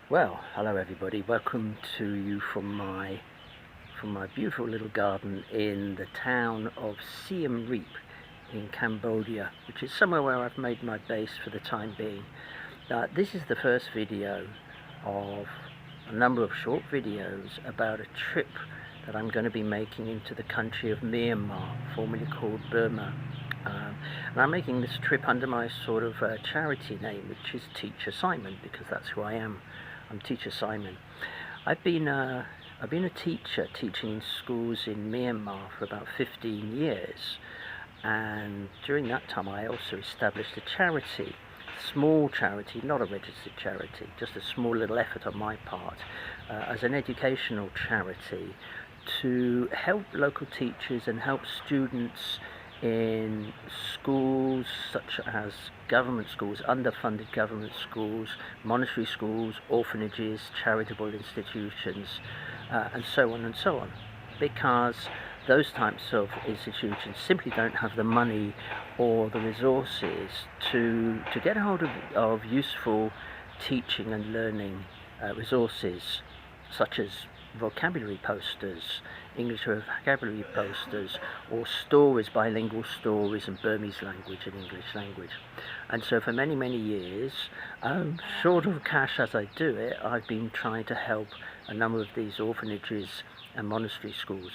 Well, hello everybody. Welcome to you from my beautiful little garden in the town of Siem Reap in Cambodia, which is somewhere where I've made my base for the time being. This is the first video of a number of short videos about a trip that I'm going to be making into the country of Myanmar, formerly called Burma. And I'm making this trip under my sort of charity name, which is Teacher Simon, because that's who I am. I'm Teacher Simon. I've been a teacher teaching in schools in Myanmar for about 15 years, and during that time I also established a charity, small charity, not a registered charity, just a small little effort on my part, as an educational charity to help local teachers and help students in schools such as government schools, underfunded government schools, monastery schools, orphanages, charitable institutions, and so on and so on, because those types of institutions simply don't have the money or the resources to get hold of useful teaching and learning resources such as vocabulary posters, English vocabulary posters, or stories, bilingual stories in Burmese language and English language. And so for many years, short of cash as I do it, I've been trying to help a number of these orphanages and monastery schools.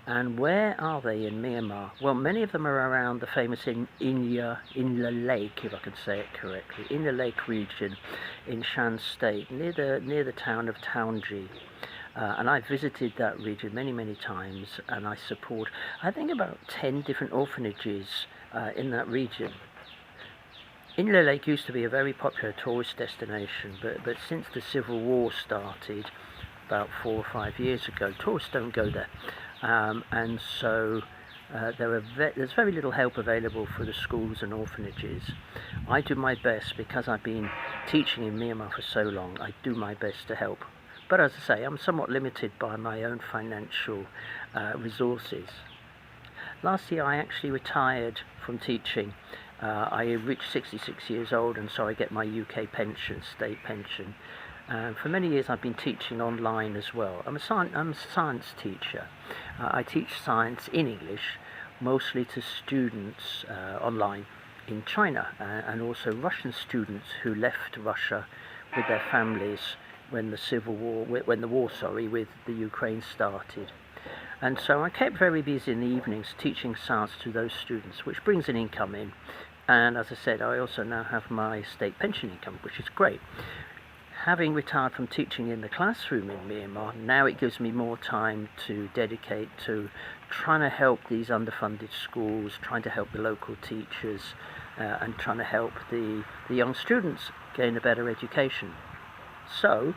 And where are they in Myanmar? Well, many of them are around the famous Inla Lake, if I can say it correctly, Inla Lake region in Shan State, near the town of Taunji. And I've visited that region many times, and I support, I think, about 10 different orphanages in that region. Inla Lake used to be a very popular tourist destination, but since the Civil War started about 4 or 5 years ago, tourists don't go there. And so there's very little help available for the schools and orphanages. I do my best, because I've been teaching in Myanmar for so long, I do my best to help. But as I say, I'm somewhat limited by my own financial resources. Last year I actually retired from teaching. I reached 66 years old, and so I get my UK pension, state pension. For many years I've been teaching online as well. I'm a science teacher. I teach science in English, mostly to students online in China, and also Russian students who left Russia with their families when the war with the Ukraine started. And so I kept very busy in the evenings teaching science to those students, which brings an income in. And as I said, I also now have my state pension income, which is great. Having retired from teaching in the classroom in Myanmar, now it gives me more time to dedicate to trying to help these underfunded schools, trying to help the local teachers, and trying to help the young students gain a better education. So,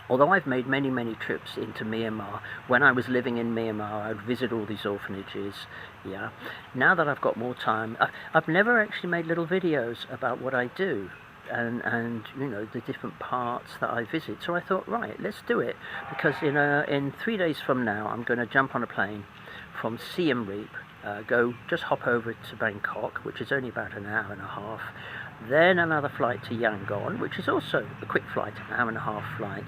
although I've made many trips into Myanmar, when I was living in Myanmar, I'd visit all these orphanages, yeah. Now that I've got more time, I've never actually made little videos about what I do, and you know, the different parts that I visit. So I thought, right, let's do it, because in 3 days from now, I'm going to jump on a plane from Siem Reap, just hop over to Bangkok, which is only about an hour and a half, then another flight to Yangon, which is also a quick flight, an hour and a half flight,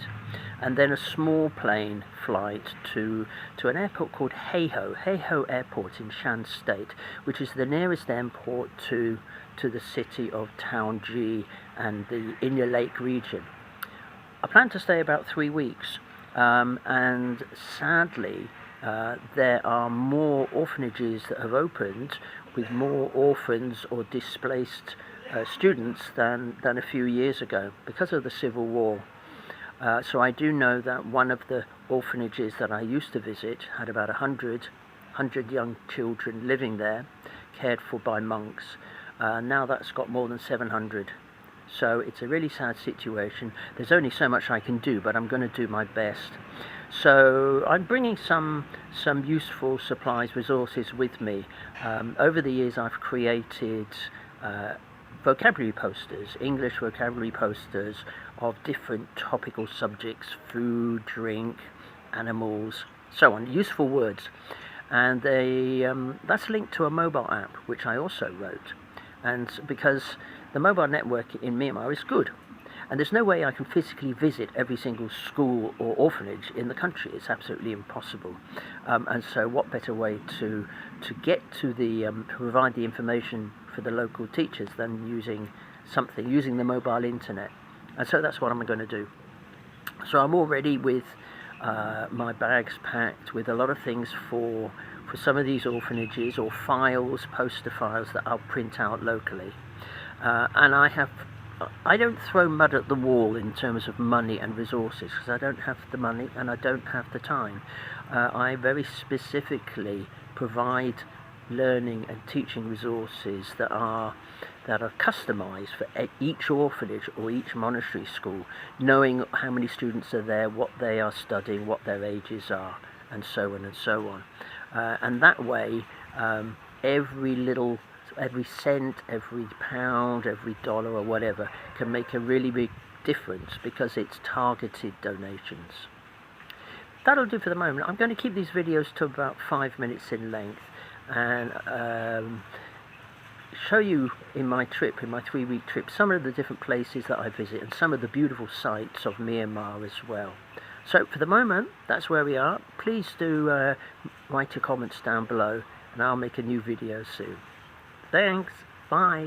and then a small plane flight to an airport called Haiho Airport in Shan State, which is the nearest airport to the city of Taunji and the Inla Lake region. I plan to stay about 3 weeks, and sadly there are more orphanages that have opened with more orphans or displaced students than a few years ago because of the Civil War. So I do know that one of the orphanages that I used to visit had about 100 young children living there, cared for by monks. Now that's got more than 700. So it's a really sad situation. There's only so much I can do, but I'm going to do my best. So I'm bringing some useful supplies, resources with me. Over the years I've created vocabulary posters, English vocabulary posters of different topical subjects: food, drink, animals, so on, useful words. And that's linked to a mobile app, which I also wrote. And because the mobile network in Myanmar is good, And there's no way I can physically visit every single school or orphanage in the country. It's absolutely impossible. And so what better way to get to the provide the information for the local teachers than using the mobile internet. And so that's what I'm going to do. So I'm already with my bags packed with a lot of things for some of these orphanages, or files, poster files that I'll print out locally. And I don't throw mud at the wall in terms of money and resources, because I don't have the money and I don't have the time. I very specifically provide learning and teaching resources that are customized for each orphanage or each monastery school, knowing how many students are there, what they are studying, what their ages are, and so on and so on. And that way, every cent, every pound, every dollar or whatever can make a really big difference, because it's targeted donations. That'll do for the moment. I'm going to keep these videos to about 5 minutes in length, and show you in my 3-week trip, some of the different places that I visit and some of the beautiful sights of Myanmar as well. So for the moment, that's where we are. Please do write your comments down below, and I'll make a new video soon. Thanks, bye.